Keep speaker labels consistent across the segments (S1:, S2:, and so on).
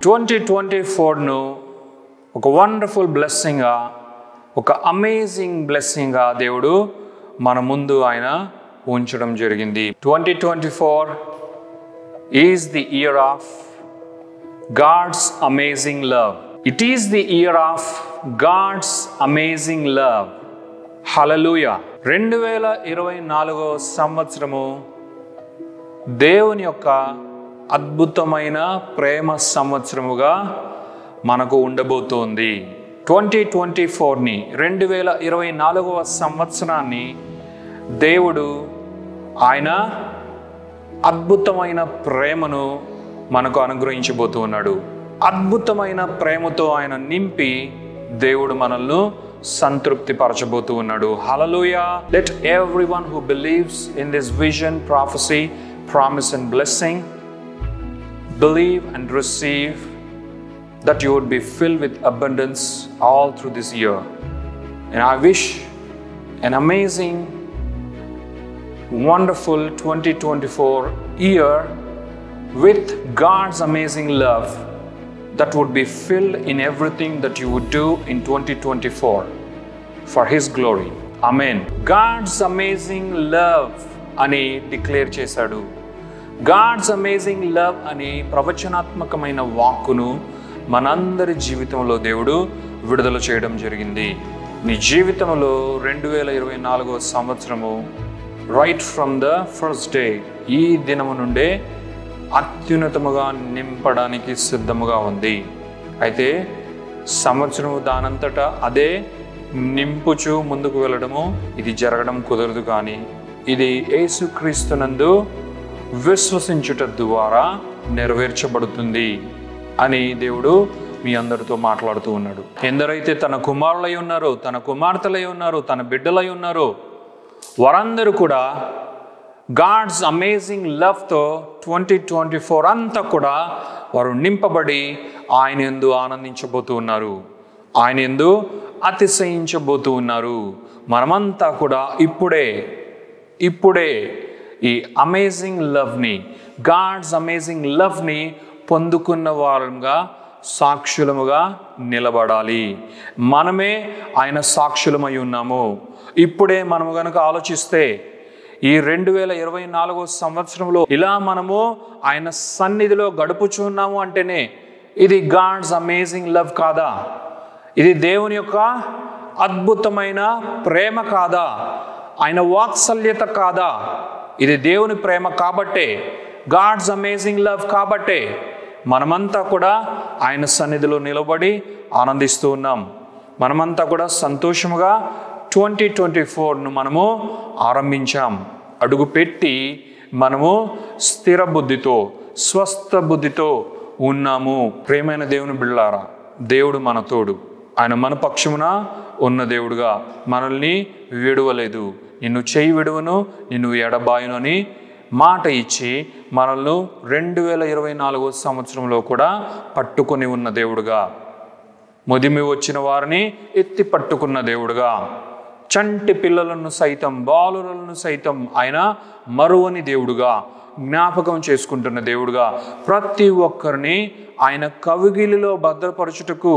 S1: 2024ను ఒక వండర్ఫుల్ బ్లెస్సింగ్గా, ఒక అమేజింగ్ బ్లెస్సింగ్గా దేవుడు మన ముందు ఆయన ఉంచడం జరిగింది. 2024 is the year of God's amazing love. It is the year of God's amazing love. Hallelujah. 2024 సంవత్సరము దేవుని యొక్క అద్భుతమైన ప్రేమ సంవత్సరముగా మనకు ఉండబోతోంది. 2024ని 2024వ సంవత్సరాన్ని దేవుడు ఆయన అద్భుతమైన ప్రేమను మనకు అనుగ్రహించబోతూ ఉన్నాడు. అద్భుతమైన ప్రేమతో ఆయన నింపి దేవుడు మనల్ని సంతృప్తి పరచబోతూ ఉన్నాడు. హల్లెలూయా. Let everyone who believes in this vision, prophecy, promise and blessing believe and receive that you would be filled with abundance all through this year. And I wish an amazing, wonderful 2024 year with God's amazing love that would be filled in everything that you would do in 2024 for His glory. Amen. God's amazing love అని declare చేశాడు. God's amazing love అని ప్రవచనాత్మకమైన వాక్కును మనందరి జీవితంలో దేవుడు విడుదల చేయడం జరిగింది. నీ జీవితంలో 2024వ సంవత్సరము right from the first day, ఈ దినము నుండే అత్యున్నతముగా నింపడానికి సిద్ధముగా ఉంది. అయితే సంవత్సరము దానంతటా అదే నింపుచు ముందుకు వెళ్ళడము ఇది జరగడం కుదరదు. కానీ ఇది యేసుక్రీస్తునందు విశ్వసించుట ద్వారా నెరవేర్చబడుతుంది అని దేవుడు మీ అందరితో మాట్లాడుతూ ఉన్నాడు. ఎందరైతే తన కుమారులై ఉన్నారో, తన కుమార్తెలై ఉన్నారో, తన బిడ్డలై ఉన్నారో వారందరూ కూడా గాడ్స్ అమేజింగ్ లవ్తో 2024 అంతా కూడా వారు నింపబడి ఆయన యందు ఆనందించబోతూ ఉన్నారు, ఆయన యందు అతిశయించబోతూ ఉన్నారు. మనమంతా కూడా ఇప్పుడే ఈ అమేజింగ్ లవ్ని, గాడ్స్ అమేజింగ్ లవ్ని పొందుకున్న వారంగా సాక్షులముగా నిలబడాలి. మనమే ఆయన సాక్షులమై ఉన్నాము. ఇప్పుడే మనము గనుక ఆలోచిస్తే ఈ 2024 సంవత్సరంలో ఇలా మనము ఆయన సన్నిధిలో గడుపుచున్నాము అంటేనే ఇది గాడ్స్ అమేజింగ్ లవ్ కాదా? ఇది దేవుని యొక్క అద్భుతమైన ప్రేమ కాదా? ఆయన వాత్సల్యత కాదా? ఇది దేవుని ప్రేమ కాబట్టే, గాడ్స్ అమేజింగ్ లవ్ కాబట్టే మనమంతా కూడా ఆయన సన్నిధిలో నిలబడి ఆనందిస్తూ ఉన్నాం. మనమంతా కూడా సంతోషముగా 2024ను మనము ఆరంభించాం. అడుగుపెట్టి మనము స్థిర బుద్ధితో, స్వస్థ బుద్ధితో ఉన్నాము. ప్రేమైన దేవుని బిడ్డలారా, దేవుడు మన తోడు, ఆయన మన పక్షమున ఉన్న దేవుడుగా మనల్ని విడువలేదు. నిన్ను చేయి విడువను, నిన్ను ఎడబాయును అని మాట ఇచ్చి మనల్ని 2024 సంవత్సరంలో కూడా పట్టుకొని ఉన్న దేవుడుగా, ముదిమి వచ్చిన వారిని ఎత్తి పట్టుకున్న దేవుడుగా, చంటి పిల్లలను సైతం, బాలులను సైతం ఆయన మరువని దేవుడుగా, జ్ఞాపకం చేసుకుంటున్న దేవుడుగా, ప్రతి ఒక్కరిని ఆయన కవిగిలిలో భద్రపరచుటకు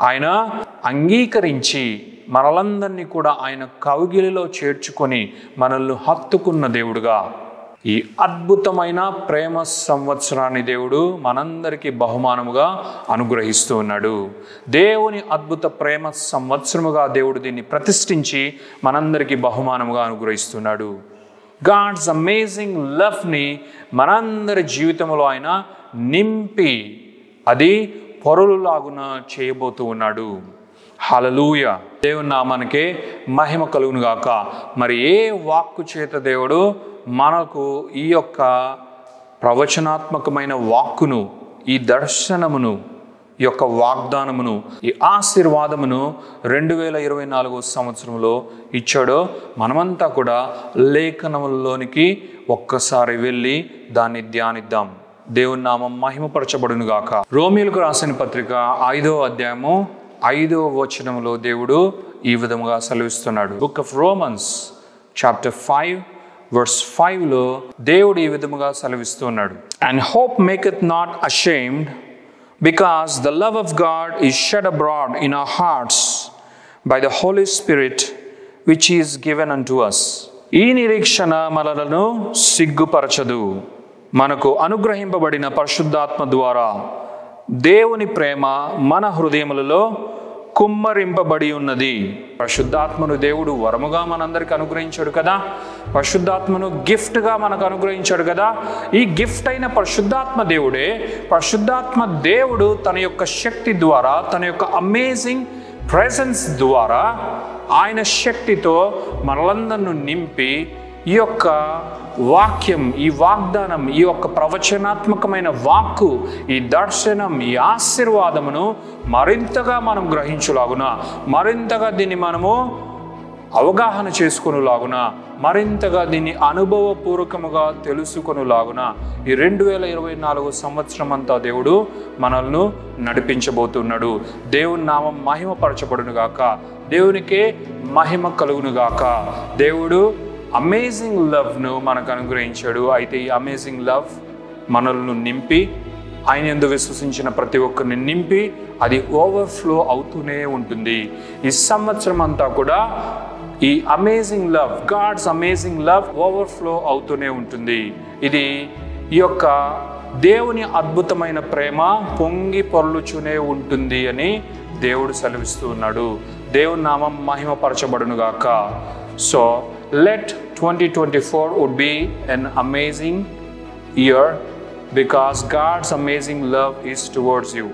S1: ఆయన అంగీకరించి మనలందరినీ కూడా ఆయన కవిగిలిలో చేర్చుకొని మనల్ని హత్తుకున్న దేవుడుగా, ఈ అద్భుతమైన ప్రేమ సంవత్సరాన్ని దేవుడు మనందరికీ బహుమానముగా అనుగ్రహిస్తూ ఉన్నాడు. దేవుని అద్భుత ప్రేమ సంవత్సరముగా దేవుడు దీన్ని ప్రతిష్ఠించి మనందరికీ బహుమానముగా అనుగ్రహిస్తున్నాడు. గాడ్స్ అమేజింగ్ లవ్ని మనందరి జీవితంలో ఆయన నింపి అది పొరలులాగున చేయబోతూ ఉన్నాడు. హల్లెలూయా. దేవుని నామానికే మహిమ కలుగును గాక. మరి ఏ వాక్కు చేత దేవుడు మనకు ఈ యొక్క ప్రవచనాత్మకమైన వాక్కును, ఈ దర్శనమును, ఈ యొక్క వాగ్దానమును, ఈ ఆశీర్వాదమును 2024 సంవత్సరంలో ఇచ్చాడో మనమంతా కూడా లేఖనములలోనికి ఒక్కసారి వెళ్ళి దాన్ని ధ్యానిద్దాం. దేవుని నామం మహిమపరచబడును గాక. రోమీయులకు రాసిన పత్రిక 5వ అధ్యాయము 5వ వచనములో దేవుడు ఈ విధముగా సెలవిస్తున్నాడు. Book of Romans chapter 5 verse 5లో దేవుడు ఈ విధముగా సెలవిస్తున్నాడు. And hope maketh not ashamed, because the love of God is shed abroad in our hearts by the Holy Spirit which is given unto us. ఈ నిరీక్షణ మనలను సిగ్గుపరచదు. మనకు అనుగ్రహింపబడిన పరిశుద్ధాత్మ ద్వారా దేవుని ప్రేమ మన హృదయములలో కుమ్మరింపబడి ఉన్నది. పరిశుద్ధాత్మను దేవుడు వరముగా మనందరికి అనుగ్రహించాడు కదా, పరిశుద్ధాత్మను గిఫ్ట్గా మనకు అనుగ్రహించాడు కదా. ఈ గిఫ్ట్ అయిన పరిశుద్ధాత్మ దేవుడు తన యొక్క శక్తి ద్వారా, తన యొక్క అమేజింగ్ ప్రెజెన్స్ ద్వారా, ఆయన శక్తితో మనలందరిని నింపి ఈ యొక్క వాక్యం, ఈ వాగ్దానం, ఈ యొక్క ప్రవచనాత్మకమైన వాక్కు, ఈ దర్శనం, ఈ ఆశీర్వాదమును మరింతగా మనం గ్రహించులాగున, మరింతగా దీన్ని మనము అవగాహన చేసుకొనులాగున, మరింతగా దీన్ని అనుభవపూర్వకముగా తెలుసుకొనులాగున ఈ 2024 సంవత్సరం అంతా దేవుడు మనల్ని నడిపించబోతున్నాడు. దేవుని నామం మహిమపరచబడునుగాక, దేవునికే మహిమ కలుగునుగాక. దేవుడు అమేజింగ్ లవ్ను మనకు అనుగ్రహించాడు. అయితే ఈ అమేజింగ్ లవ్ మనల్ని నింపి, ఆయన యందు విశ్వసించిన ప్రతి ఒక్కరిని నింపి అది ఓవర్ఫ్లో అవుతూనే ఉంటుంది. ఈ సంవత్సరం అంతా కూడా ఈ amazing love, God's amazing love overflow అవుతూనే ఉంటుంది. ఇది ఈ యొక్క దేవుని అద్భుతమైన ప్రేమ పొంగి పొర్లుచునే ఉంటుంది అని దేవుడు సెలవిస్తూ ఉన్నాడు. దేవుని నామం మహిమపరచబడునుగాక. So let 2024 would be an amazing year because God's amazing love is towards you.